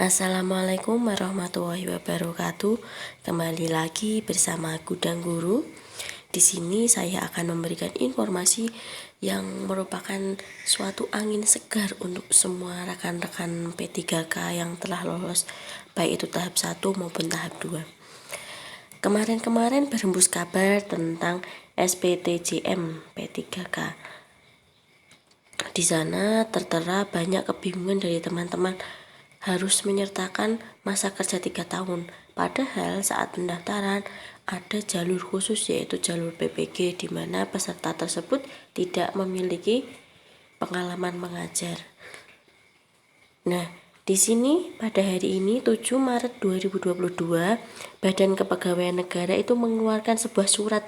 Assalamualaikum warahmatullahi wabarakatuh. Kembali lagi bersama Gudang Guru. Di sini saya akan memberikan informasi yang merupakan suatu angin segar untuk semua rekan-rekan P3K yang telah lolos, baik itu tahap 1 maupun tahap 2. Kemarin-kemarin berhembus kabar tentang SPTJM P3K. Di sana tertera banyak kebingungan dari teman-teman harus menyertakan masa kerja 3 tahun. Padahal saat pendaftaran ada jalur khusus, yaitu jalur PPG, di mana peserta tersebut tidak memiliki pengalaman mengajar. Nah, di sini pada hari ini 7 Maret 2022, Badan Kepegawaian Negara itu mengeluarkan sebuah surat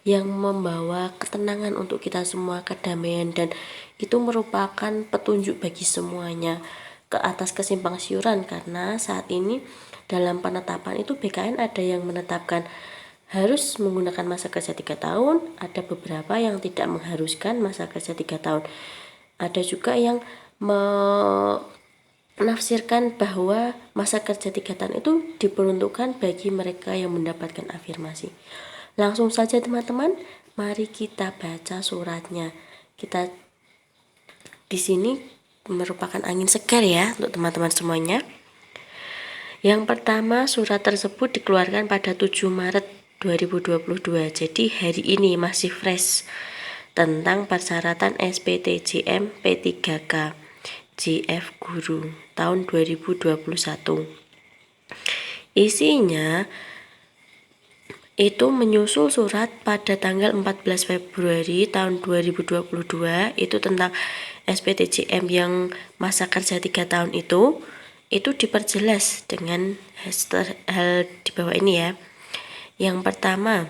yang membawa ketenangan untuk kita semua, kedamaian, dan itu merupakan petunjuk bagi semuanya ke atas kesimpang siuran, karena saat ini dalam penetapan itu BKN ada yang menetapkan harus menggunakan masa kerja 3 tahun, ada beberapa yang tidak mengharuskan masa kerja 3 tahun. Ada juga yang menafsirkan bahwa masa kerja 3 tahun itu diperuntukkan bagi mereka yang mendapatkan afirmasi. Langsung saja teman-teman, mari kita baca suratnya. Kita di sini merupakan angin segar ya untuk teman-teman semuanya. Yang pertama, surat tersebut dikeluarkan pada 7 Maret 2022. Jadi hari ini masih fresh, tentang persyaratan SPTJM P3K JF Guru tahun 2021. Isinya itu menyusul surat pada tanggal 14 Februari tahun 2022 itu tentang SPTJM yang masa kerja 3 tahun itu diperjelas dengan hal di bawah ini ya. Yang pertama,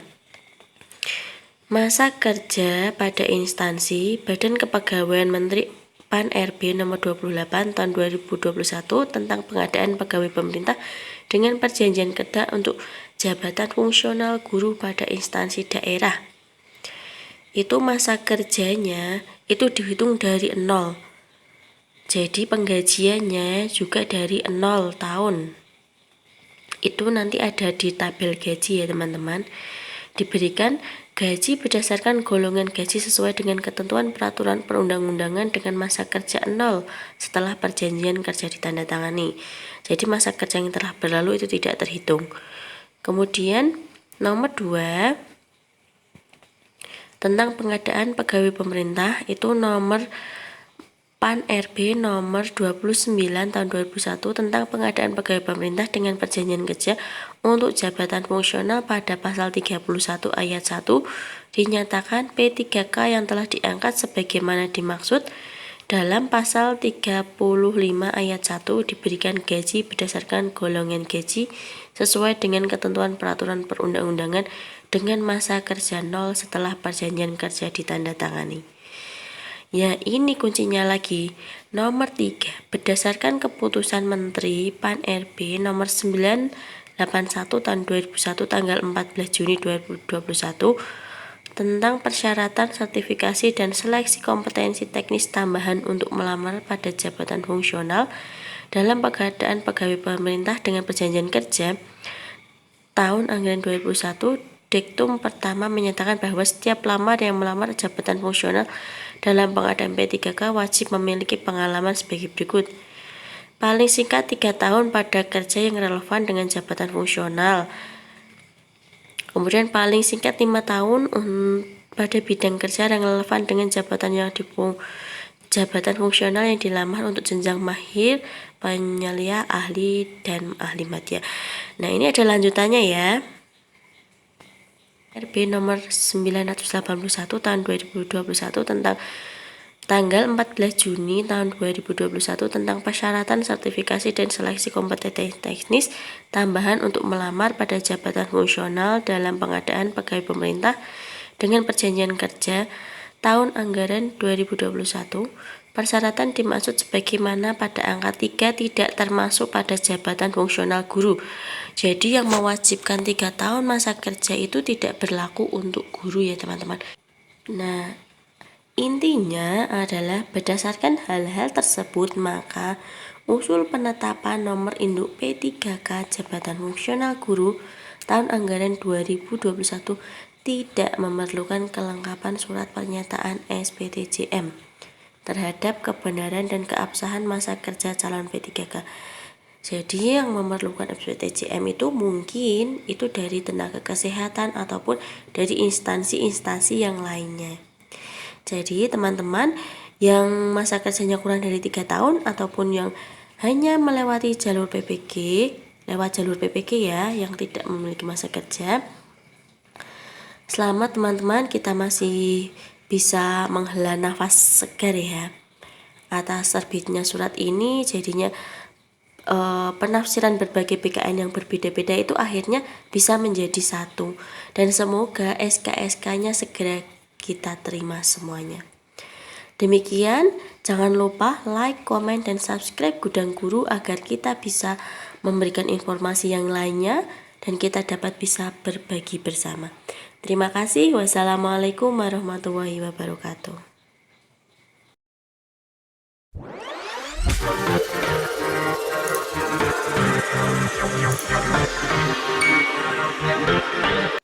masa kerja pada instansi Badan Kepegawaian Menteri PAN RB nomor 28 tahun 2021 tentang pengadaan pegawai pemerintah dengan perjanjian kerja untuk jabatan fungsional guru pada instansi daerah. Itu masa kerjanya itu dihitung dari 0. Jadi penggajiannya juga dari 0 tahun. Itu nanti ada di tabel gaji ya teman-teman. Diberikan gaji berdasarkan golongan gaji sesuai dengan ketentuan peraturan perundang-undangan dengan masa kerja 0 setelah perjanjian kerja ditandatangani. Jadi masa kerja yang telah berlalu itu tidak terhitung. Kemudian nomor 2, tentang pengadaan pegawai pemerintah itu nomor PAN RB nomor 29 tahun 2001 tentang pengadaan pegawai pemerintah dengan perjanjian kerja untuk jabatan fungsional pada pasal 31 ayat 1 dinyatakan P3K yang telah diangkat sebagaimana dimaksud dalam pasal 35 ayat 1 diberikan gaji berdasarkan golongan gaji sesuai dengan ketentuan peraturan perundang-undangan dengan masa kerja 0 setelah perjanjian kerja ditandatangani. Ya, ini kuncinya lagi. Nomor 3, berdasarkan keputusan Menteri PAN RB nomor 981 tahun 2001 tanggal 14 Juni 2021 tentang persyaratan sertifikasi dan seleksi kompetensi teknis tambahan untuk melamar pada jabatan fungsional dalam pengadaan pegawai pemerintah dengan perjanjian kerja tahun anggaran 2001, Dektum pertama menyatakan bahwa setiap lamar yang melamar jabatan fungsional dalam pengadaan P3K wajib memiliki pengalaman sebagai berikut. Paling singkat 3 tahun pada kerja yang relevan dengan jabatan fungsional. Kemudian paling singkat 5 tahun pada bidang kerja yang relevan dengan jabatan jabatan fungsional yang dilamar untuk jenjang mahir, penyelia, ahli, dan ahli madya. Nah, ini ada lanjutannya ya. RB nomor 981 tahun 2021 tentang tanggal 14 Juni tahun 2021 tentang persyaratan sertifikasi dan seleksi kompetensi teknis tambahan untuk melamar pada jabatan fungsional dalam pengadaan pegawai pemerintah dengan perjanjian kerja tahun anggaran 2021. Persyaratan dimaksud sebagaimana pada angka 3 tidak termasuk pada jabatan fungsional guru. Jadi yang mewajibkan 3 tahun masa kerja itu tidak berlaku untuk guru ya teman-teman. Nah, intinya adalah berdasarkan hal-hal tersebut maka usul penetapan nomor induk P3K Jabatan Fungsional Guru tahun anggaran 2021 tidak memerlukan kelengkapan surat pernyataan SPTJM terhadap kebenaran dan keabsahan masa kerja calon P3K. Jadi yang memerlukan SPTJM itu mungkin itu dari tenaga kesehatan ataupun dari instansi-instansi yang lainnya. Jadi teman-teman yang masa kerjanya kurang dari 3 tahun ataupun yang hanya melewati jalur PPG, lewat jalur PPG ya, yang tidak memiliki masa kerja, selamat teman-teman, kita masih bisa menghela nafas segar ya atas terbitnya surat ini. Jadinya penafsiran berbagai PKN yang berbeda-beda itu akhirnya bisa menjadi satu, dan semoga SK-SK-nya segera kita terima semuanya. Demikian, jangan lupa like, komen, dan subscribe Gudang Guru agar kita bisa memberikan informasi yang lainnya dan kita dapat bisa berbagi bersama. Terima kasih. Wassalamualaikum warahmatullahi wabarakatuh.